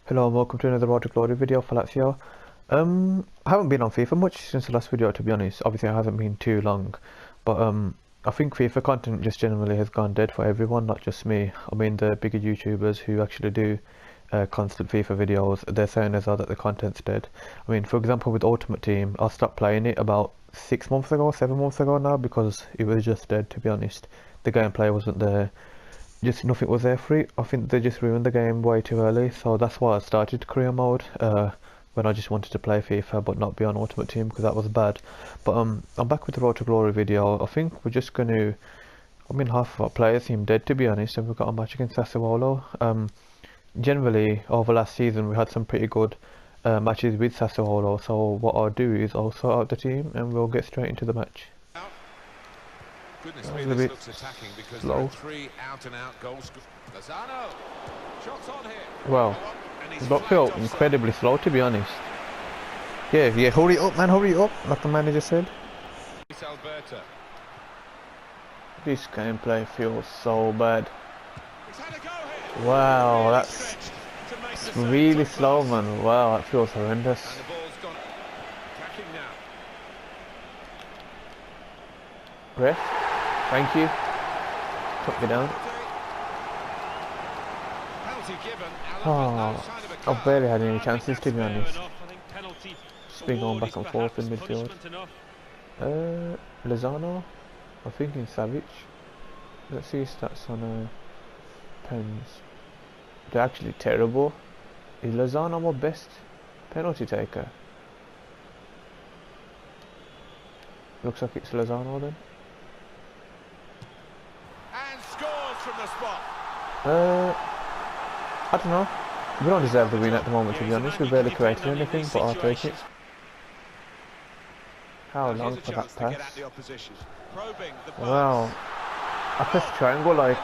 Hello and welcome to another Road to Glory video for Lazio. I haven't been on FIFA much since the last video, to be honest. Obviously it hasn't been too long, but I think FIFA content just generally has gone dead for everyone, not just me. I mean the bigger YouTubers who actually do constant FIFA videos, they're saying as well that the content's dead. I mean, for example, with Ultimate Team, I stopped playing it about 6 months ago, 7 months ago now, because it was just dead, to be honest. The gameplay wasn't there. Just nothing was there for it. I think they just ruined the game way too early, so that's why I started career mode when I just wanted to play FIFA but not be on Ultimate Team because that was bad. But I'm back with the Road to Glory video. I think we're just going to, half of our players seem dead, to be honest, and we've got a match against Sassuolo. Generally over last season we had some pretty good matches with Sassuolo, so what I'll do is I'll sort out the team and we'll get straight into the match. Goodness me, this looks attacking because there are 3 out-and-out goals. Lazio, shots on here. Well, it got felt incredibly slow, to be honest. Yeah, hurry up, man, hurry up, like the manager said. This gameplay feels so bad. Wow, that's really slow, man. Wow, that feels horrendous. Ref, thank you. Took me down. Oh, I've barely had any chances, to be honest. Just been going back and forth in midfield. Lozano, I'm thinking Savic. Let's see his stats on pens. They're actually terrible. Is Lozano my best penalty taker? Looks like it's Lozano then. And scores from the spot. I don't know. We don't deserve the win at the moment, to be honest. We barely created anything, but I'll take it. How long for that pass? Wow. I pressed triangle like...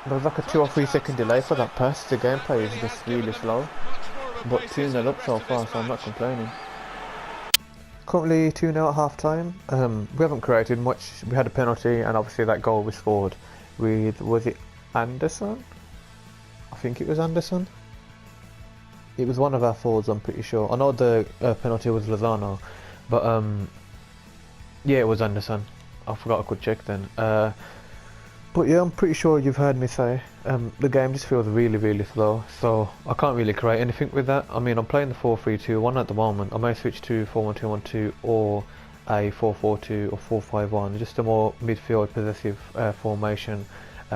There was like a 2 or 3 second delay for that pass. The gameplay is just really slow. But 2-0 up so far, so I'm not complaining. Currently 2-0 at half time. We haven't created much. We had a penalty and obviously that goal we scored with, was it Anderson? I think it was Anderson. It was one of our forwards, I'm pretty sure. I know the penalty was Lozano, but yeah, it was Anderson. I forgot I could check then. But yeah, I'm pretty sure you've heard me say the game just feels really slow, so I can't really create anything with that. I mean, I'm playing the 4-3-2-1 at the moment. I may switch to 4-1-2-1-2 or a 4-4-2 or 4-5-1, just a more midfield possessive formation,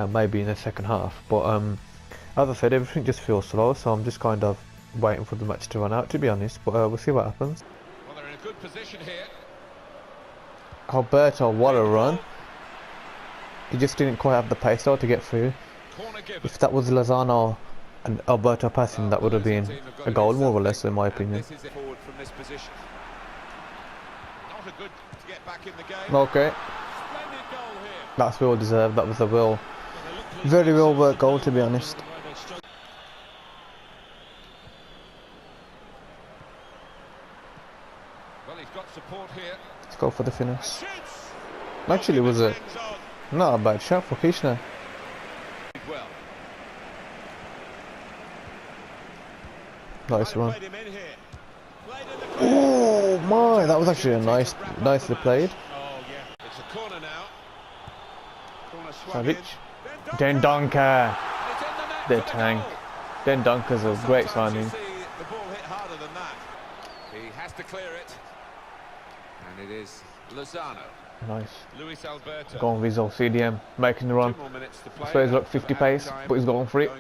maybe in the second half. But as I said, everything just feels slow, so I'm just kind of waiting for the match to run out, to be honest. But we'll see what happens. Well, they're in a good position here. Alberto, what a run! He just didn't quite have the pace though to get through. If that was Lozano and Alberto passing, that would have been a goal more or less, in my opinion. Okay. That's well deserved. That was a very well worked goal, to be honest. Let's go for the finish. Actually, it was not a bad shot for Krishna. Nice run. Oh my, that was actually a nicely played. Savic. Den Donker. The tank. Den Donker's a great signing. He has to clear it. And it is Lozano. Nice. Go on Rizzo, CDM, making the run. I suppose he's got 50 pace, but he's going for it.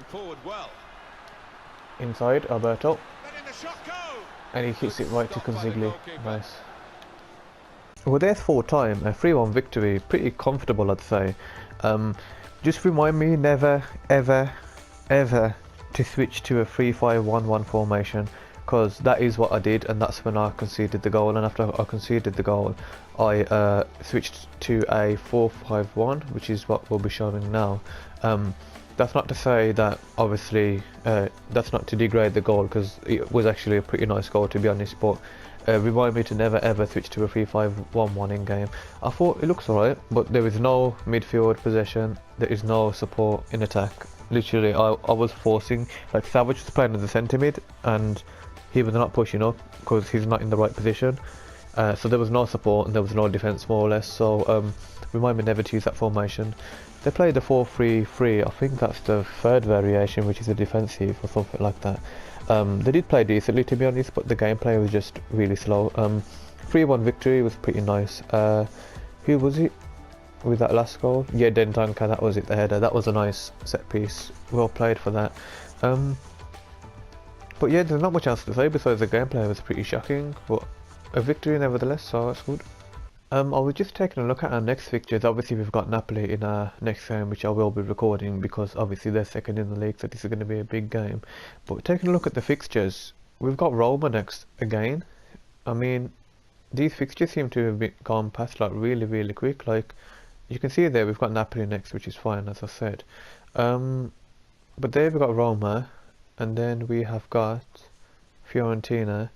Inside, Alberto. And he hits it right to Consigli. Nice. Well, there's full time, a 3-1 victory, pretty comfortable, I'd say. Just remind me never, ever to switch to a 3-5-1-1 formation, because that is what I did, and that's when I conceded the goal. And after I conceded the goal, I switched to a 4-5-1, which is what we'll be showing now. That's not to say that, obviously, that's not to degrade the goal, because it was actually a pretty nice goal, to be honest, but remind me to never ever switch to a 3-5-1-1 in game. I thought it looks alright, but there is no midfield possession, there is no support in attack, literally, I was forcing, like Savage was playing as a centre mid, and he was not pushing up because he's not in the right position. So there was no support and there was no defence more or less. So we might never choose that formation. They played the 4-3-3. I think that's the third variation, which is a defensive or something like that. They did play decently, to be honest, but the gameplay was just really slow. 3-1 victory was pretty nice. Who was it with that last goal? Yeah, Dendonka, that was it, the header. That was a nice set piece. Well played for that. But yeah, there's not much else to say besides the gameplay was pretty shocking, but a victory nevertheless, so that's good. I was just taking a look at our next fixtures. Obviously we've got Napoli in our next game, which I will be recording because obviously they're second in the league, so this is going to be a big game. But taking a look at the fixtures, we've got Roma next again. I mean, these fixtures seem to have gone past like really quick. Like you can see there, we've got Napoli next, which is fine, as I said. But there we've got Roma, and then we have got Fiorentina.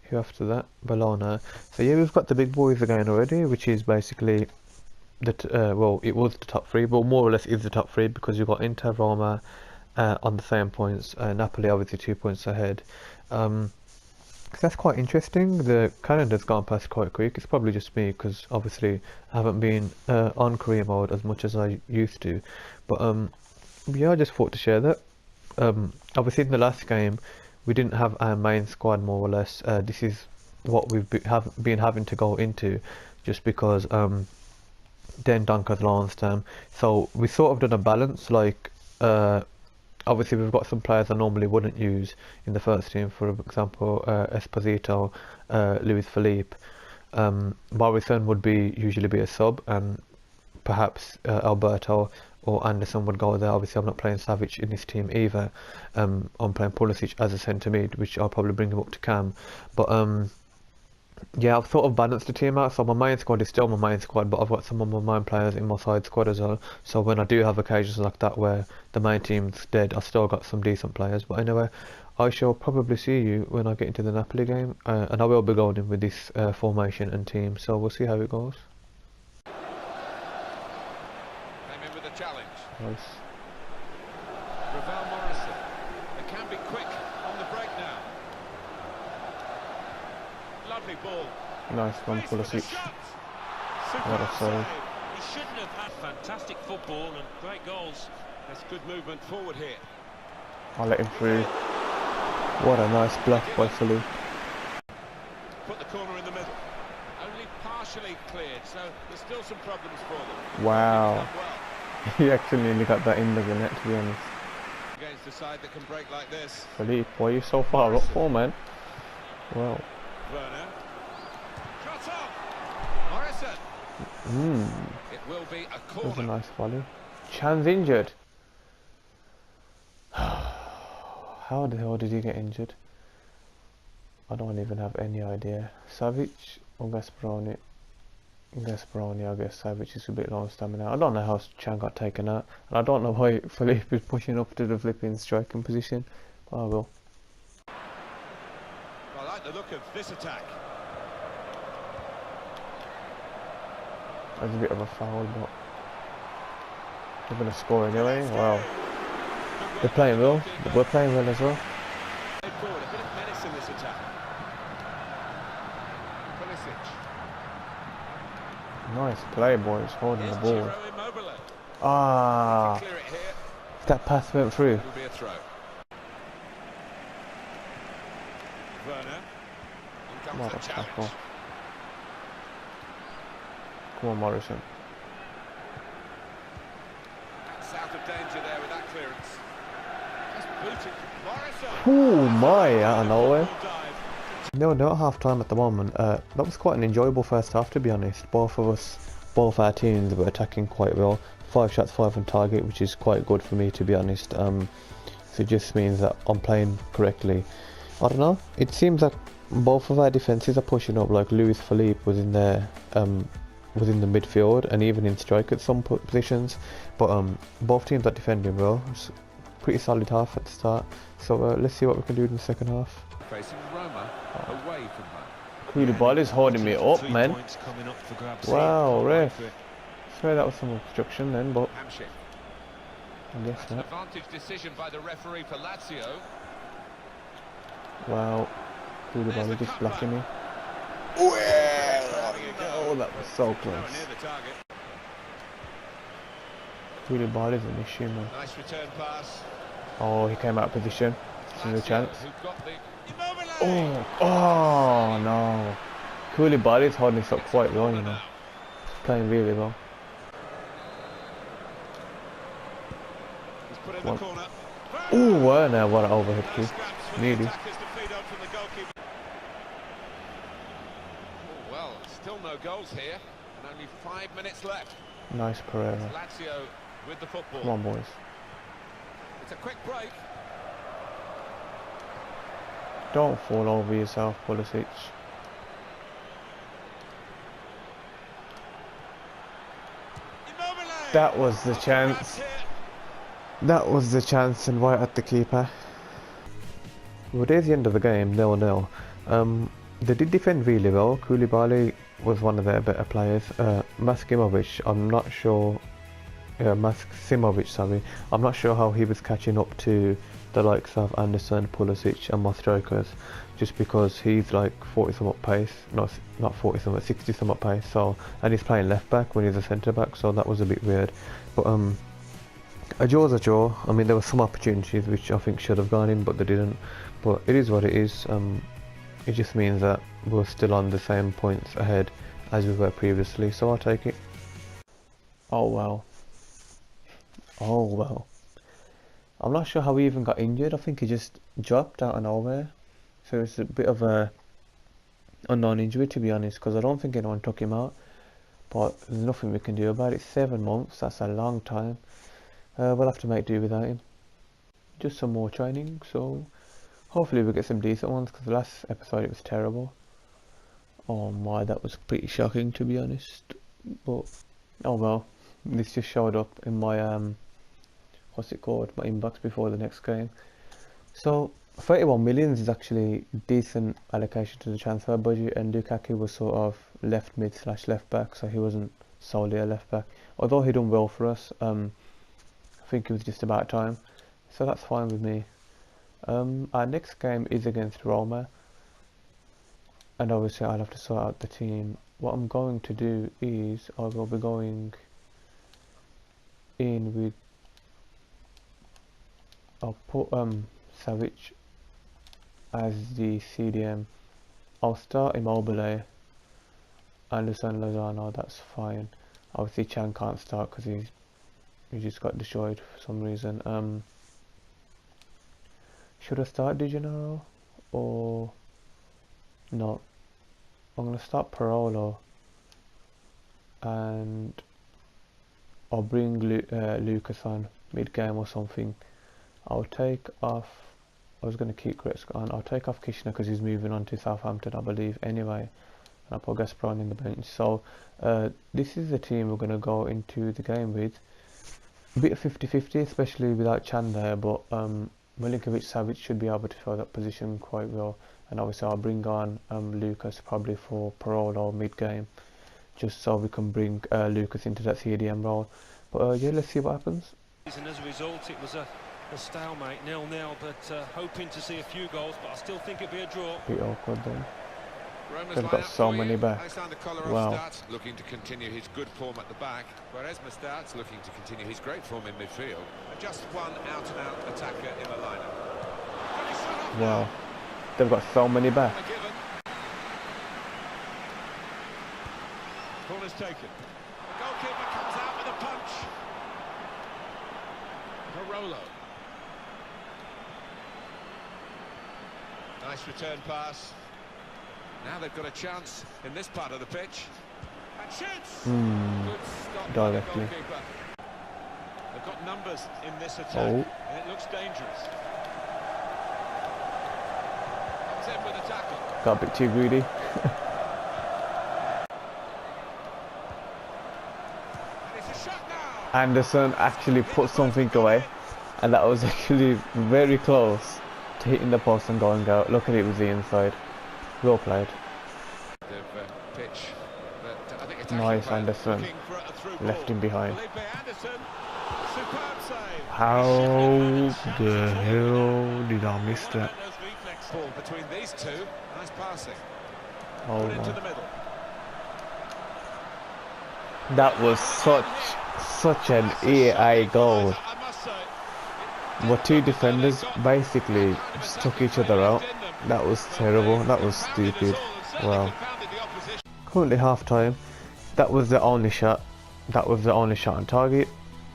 Who after that? Bologna. So yeah, we've got the big boys again already, which is basically the well, it was the top three, but more or less is the top three because you've got Inter, Roma on the same points. Napoli obviously 2 points ahead. So that's quite interesting. The calendar's gone past quite quick. It's probably just me because obviously I haven't been on career mode as much as I used to. But yeah, I just thought to share that. Obviously in the last game we didn't have our main squad more or less. This is what we've been having to go into just because Den Dunker's launched them. So we sort of done a balance, like obviously we've got some players I normally wouldn't use in the first team, for example Esposito, Luis Felipe. Morrison would usually be a sub, and perhaps Alberto or Anderson would go there. Obviously I'm not playing Savic in this team either. I'm playing Pulisic as a centre mid, which I'll probably bring him up to cam. But yeah, I've sort of balanced the team out, so my main squad is still my main squad, but I've got some of my main players in my side squad as well. So when I do have occasions like that where the main team's dead, I've still got some decent players. But anyway, I shall probably see you when I get into the Napoli game, and I will be going in with this formation and team, so we'll see how it goes. Challenge. Nice. Ravel Morrison. They can be quick on the break now. Lovely ball. Nice one, Pulisic. What a save. He shouldn't have had fantastic football and great goals. That's good movement forward here. I'll let him through. What a nice block by Felipe. Put the corner in the middle. Only partially cleared, so there's still some problems for them. Wow. He actually nearly got that into the net, to be honest. Against a side that can break like this. Felipe, why are you so far up for, man? Well. Werner. Shot up. Morrison. It will be a corner. That was a nice volley. Chan's injured. How the hell did he get injured? I don't even have any idea. Savic or Gasperoni? Gasperoni, I guess. Savic is a bit low on stamina. I don't know how Chan got taken out, and I don't know why Felipe is pushing up to the flipping striking position, but I will. I like the look of this attack. That's a bit of a foul, but they're going to score anyway. Wow. They're playing well. We're playing well as well. Forward, a bit of menace in this attack. Pulisic. Nice play, boys, holding the ball. Ah, that pass went through. It'll be a throw. Werner. What a tackle. Come on, Morrison. That's out of danger there with that clearance. Just booted. Morrison. Oh my, out of nowhere. No, not half time at the moment. That was quite an enjoyable first half, to be honest. Both our teams were attacking quite well. 5 shots, 5 on target, which is quite good for me, to be honest. So it just means that I'm playing correctly. I don't know. It seems that both of our defenses are pushing up. Like Luis Felipe was in there, was in the midfield and even in strike at some positions. But both teams are defending well. It's pretty solid half at the start. So let's see what we can do in the second half. Facing Roma away from home. Koulibaly's holding me up, man. Wow, ref. Sorry, that was some obstruction then, but I guess That's an not. advantage decision by the referee for Lazio. Wow. There's Koulibaly the just cutback. blocking me. Oh, that was so close. Nowhere near the target. Koulibaly's an issue, man. Nice return pass. Oh, he came out of position. This is a Lazio, chance. who've got the Immobile. Oh, oh no. Koulibaly's holding this up quite well, you know. Now. He's playing really well. He's put in One. the corner. Oh, Werner, what an overhead No kick. scraps for the Nearly. attackers to feed on from the goalkeeper. Oh, well, still no goals here, and only 5 minutes left. Nice Pereira. Lazio with the football. Come on, boys. It's a quick break. Don't fall over yourself, Pulisic. Immobile. That was the chance. That was the chance, and right at the keeper. Well, there's the end of the game, 0-0. They did defend really well. Koulibaly was one of their better players. Maksimovic, I'm not sure. Maksimovic, sorry. I'm not sure how he was catching up to the likes of Anderson, Pulisic, and my strikers, just because he's like 40-something pace, not 40-something, 60-something pace. So, and he's playing left back when he's a centre back, so that was a bit weird. But a draw's a draw. I mean, there were some opportunities which I think should have gone in, but they didn't. But it is what it is. It just means that we're still on the same points ahead as we were previously, so I'll take it. Oh wow. Oh well. I'm not sure how he even got injured. I think he just dropped out of nowhere. So it's a bit of a unknown injury, to be honest, because I don't think anyone took him out. But there's nothing we can do about it. 7 months, that's a long time. We'll have to make do without him. Just some more training, so hopefully we'll get some decent ones, because the last episode it was terrible. Oh my, that was pretty shocking, to be honest. But oh well, this just showed up in my what's it called, my inbox before the next game. So 31 million is actually decent allocation to the transfer budget, and Lukaku was sort of left mid / left back, so he wasn't solely a left back, although he done well for us. I think it was just about time, so that's fine with me. Our next game is against Roma, and obviously I'll have to sort out the team. What I'm going to do is I will be going in with, I'll put Savic as the CDM. I'll start Immobile, Anderson, Lozano, that's fine. Obviously Chan can't start because he just got destroyed for some reason. Should I start Di Gennaro or no? I'm gonna start Parolo, and I'll bring Lucas on mid-game or something. I'll take off, I was going to keep Gretzky on. I'll take off Kishner because he's moving on to Southampton, I believe, anyway. And I'll put Gasperini in the bench. So this is the team we're going to go into the game with. A bit of 50-50, especially without Chan there, but Milinkovic Savic should be able to fill that position quite well. And obviously I'll bring on Lucas probably for Parolo mid-game, just so we can bring Lucas into that CDM role. But yeah, let's see what happens. And as a result, it was a stalemate, 0-0, but hoping to see a few goals, but I still think it'll be a draw. Bit awkward then. Roma's They've got lineup so for many you. back. Alexander Wow. Kolarov looking to continue his good form at the back, whereas Mustart's looking to continue his great form in midfield. And just one out-and-out attacker in the lineup. Wow. They've got so many back. Corner's taken. The goalkeeper comes out with a punch. Parolo. Nice return pass. Now they've got a chance in this part of the pitch. And shoots! Good stop by the Directly. goalkeeper. They've got numbers in this attack, Oh. and it looks dangerous. Comes in with a tackle. Got a bit too greedy. And it's a shot now! Anderson actually put something away, and that was actually very close to hitting the post and going out. Look at it with the inside. Well played. Pitch, but I think Nice Anderson. looking for a through Left ball. him behind. Felipe Anderson, superb save. How the hell did I miss that? Ball between these two. Nice passing. Oh Put into my. the middle. That was such an EA goal. What two defenders basically just took each other out. That was terrible. That was stupid. Wow. Currently half time. That was the only shot. That was the only shot on target.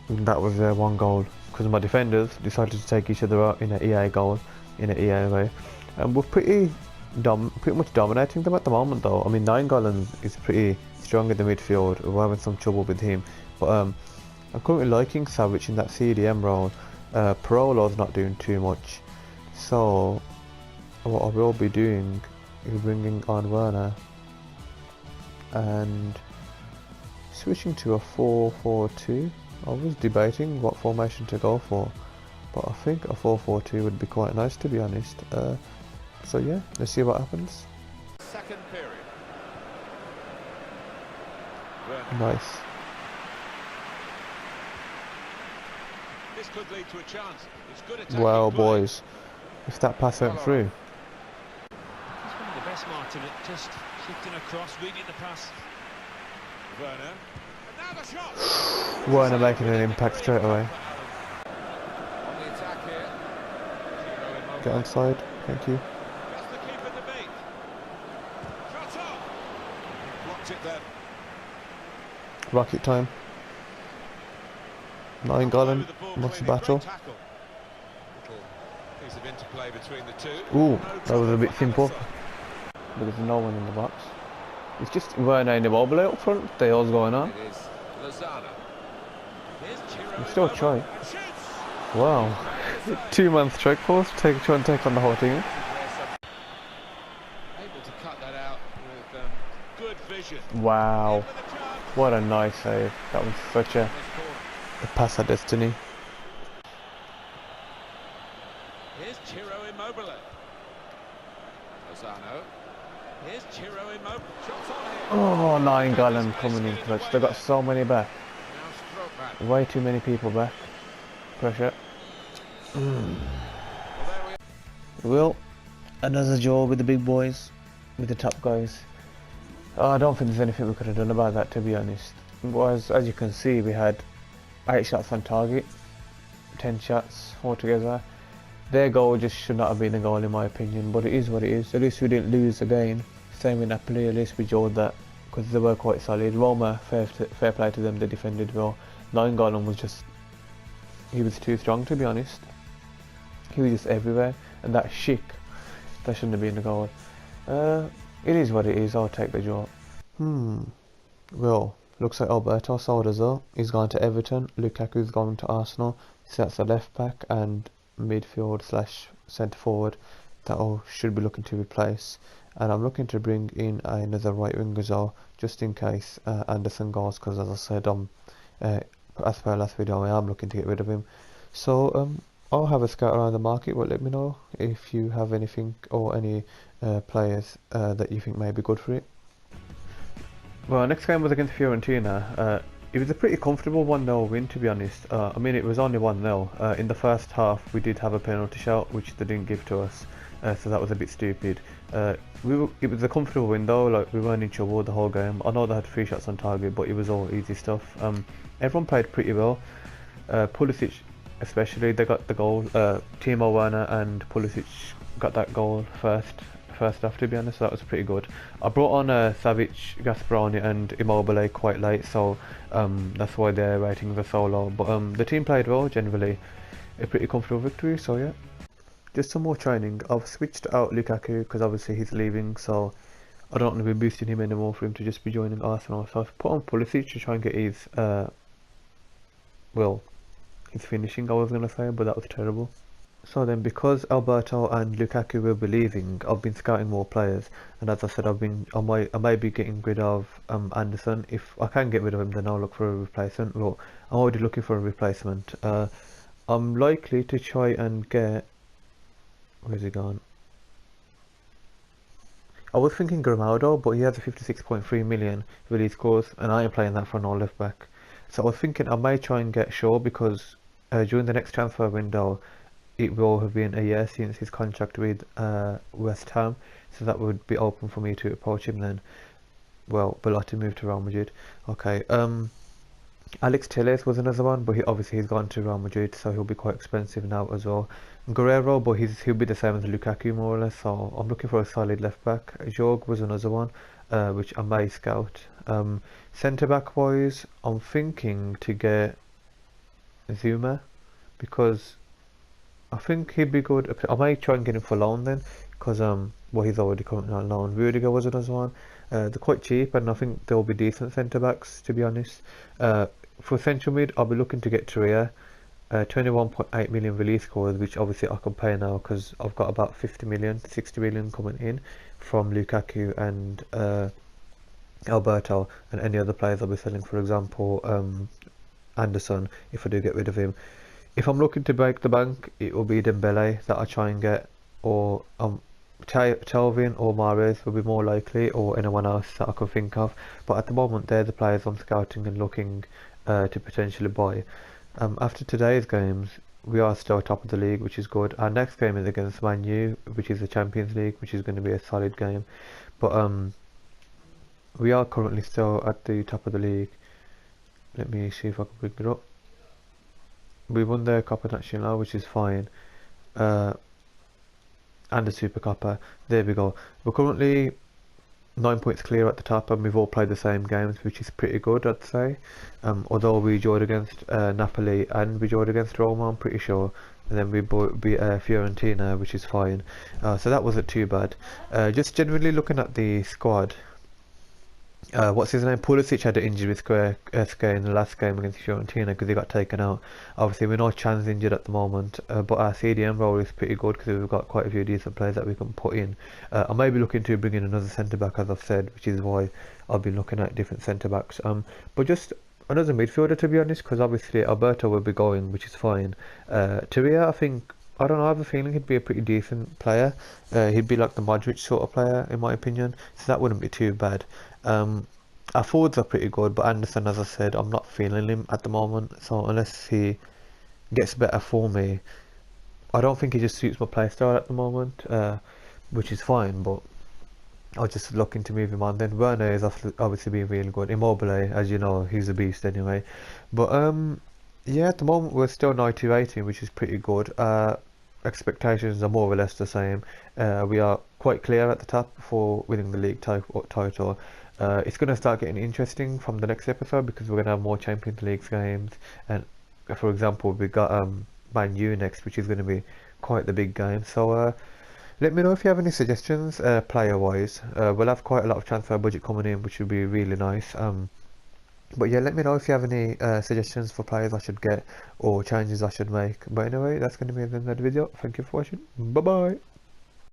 And that was their one goal. Because my defenders decided to take each other out in an EA goal, in an EA way. And we're pretty much dominating them at the moment though. I mean, Nainggolan is pretty strong in the midfield. We're having some trouble with him. But I'm currently liking Savic in that CDM role. Parolo's not doing too much. So what I will be doing is bringing on Werner and switching to a 4-4-2. I was debating what formation to go for, but I think a 4-4-2 would be quite nice, to be honest. So yeah, let's see what happens. Second period. Nice. This could lead to a chance. It's good attacking Well, play. boys, if that pass went through. He's one of the best, Martin, at just shifting across, reading the pass. Werner. And now the shot. Werner making an impact straight away. On the attack here. Get onside, thank you. Just the keeper to beat. Shot up. Blocked it then. Rocket time. Nainggolan wants to battle. Little piece of interplay between the two. Ooh, that was a bit simple. But there's no one in the box. It's just Werner and Immobile up front. They all's going on. It is Lozano. We still try. Wow. 2-man strike force. Try and take on the whole team. Able to cut that out with good vision. Wow. What a nice save. That was such a pass of destiny. Here's Ciro Immobile. Lozano. Here's Ciro Immobile. Shots on here. Oh, Nainggolan coming in clutch. They got so many back. Now stroke back. Way too many people back. Pressure. Well, there we are. Well, another draw with the big boys, with the top guys. I don't think there's anything we could have done about that, to be honest. As you can see, we had 8 shots on target, 10 shots altogether. Their goal just should not have been a goal in my opinion, but it is what it is. At least we didn't lose again. Same with Napoli, at least we showed that, because they were quite solid. Roma, fair play to them, they defended well. Nainggolan was just, he was too strong, to be honest. He was just everywhere, and that Schick, that shouldn't have been a goal. It is what it is, I'll take the draw. Well, looks like Alberto sold as well. He's gone to Everton. Lukaku's gone to Arsenal. So that's the left back and midfield / centre forward that should be looking to replace. And I'm looking to bring in another right wing as well, just in case Anderson goes, because as I said, as per last video, I am looking to get rid of him. So I'll have a scout around the market, but let me know if you have anything or any players that you think may be good for it. Well, next game was against Fiorentina. It was a pretty comfortable 1-0 win, to be honest. I mean, it was only 1-0. In the first half, we did have a penalty shot, which they didn't give to us, so that was a bit stupid. It was a comfortable win though, like we weren't in trouble the whole game. I know they had 3 shots on target, but it was all easy stuff. Everyone played pretty well. Pulisic especially, they got the goal. Timo Werner and Pulisic got that goal first off, to be honest, so that was pretty good. I brought on Savic, Gasperoni and Immobile quite late, so that's why their ratings are so low. But the team played well, generally. A pretty comfortable victory, so yeah. Just some more training. I've switched out Lukaku because obviously he's leaving, so I don't want to be boosting him anymore for him to just be joining Arsenal. So I've put on Pulisic to try and get his, his finishing, I was going to say, but that was terrible. So then, because Alberto and Lukaku will be leaving, I've been scouting more players, and as I said, I may be getting rid of Anderson. If I can get rid of him, then I'll look for a replacement. Well, I'm already looking for a replacement. I'm likely to try and get, where's he gone? I was thinking Grimaldo, but he has a 56.3 million release clause, and I ain't playing that for an all left back. So I was thinking I may try and get Shaw, because during the next transfer window, it will have been a year since his contract with West Ham, so that would be open for me to approach him then. Well, Belotti moved to Real Madrid. Okay. Alex Telles was another one, but he's gone to Real Madrid, so he'll be quite expensive now as well. Guerrero, but he'll be the same as Lukaku more or less. So I'm looking for a solid left back. Jorg was another one, which I may scout. Centre back wise, I'm thinking to get Zuma, because I think he'd be good. I might try and get him for loan then, because well, he's already currently on loan. Rudiger was another one. They're quite cheap, and I think they'll be decent centre backs, to be honest. For central mid, I'll be looking to get Torreira. 21.8 million release clause, which obviously I can pay now because I've got about 50 million, 60 million coming in from Lukaku and Alberto, and any other players I'll be selling. For example, Anderson, if I do get rid of him. If I'm looking to break the bank, it will be Dembele that I try and get, or Telvin or Mahrez will be more likely, or anyone else that I can think of. But at the moment, they're the players I'm scouting and looking to potentially buy. After today's games, we are still top of the league, which is good. Our next game is against Man U, which is the Champions League, which is going to be a solid game. But we are currently still at the top of the league. Let me see if I can bring it up. We won the Coppa Nacional, which is fine, and the Super Coppa. There we go. We're currently 9 points clear at the top, and we've all played the same games, which is pretty good, I'd say. Although we drew against Napoli and we drew against Roma, I'm pretty sure, and then we beat Fiorentina, which is fine. So that wasn't too bad. Just generally looking at the squad. What's his name? Pulisic had an injury with SK in the last game against Fiorentina because he got taken out. Obviously, we know Chan's injured at the moment, but our CDM role is pretty good because we've got quite a few decent players that we can put in. I may be looking to bring in another centre back, as I've said, which is why I've been looking at different centre backs. But just another midfielder, to be honest, because obviously Alberto will be going, which is fine. Torreira, I don't know, I have a feeling he'd be a pretty decent player. He'd be like the Modric sort of player, in my opinion, so that wouldn't be too bad. Our forwards are pretty good, but Anderson, as I said, I'm not feeling him at the moment, so unless he gets better for me, I don't think he just suits my playstyle at the moment, which is fine, but I was just looking to move him on. Then Werner is obviously being really good. Immobile, as you know, he's a beast anyway. But yeah, at the moment we're still 90 rating, which is pretty good. Expectations are more or less the same. We are quite clear at the top for winning the league title. It's going to start getting interesting from the next episode because we're going to have more Champions League games, and for example we got Man U next, which is going to be quite the big game. So let me know if you have any suggestions player wise. We'll have quite a lot of transfer budget coming in, which would be really nice. But yeah, let me know if you have any suggestions for players I should get or changes I should make. But anyway, that's going to be the end of the video. Thank you for watching. Bye bye.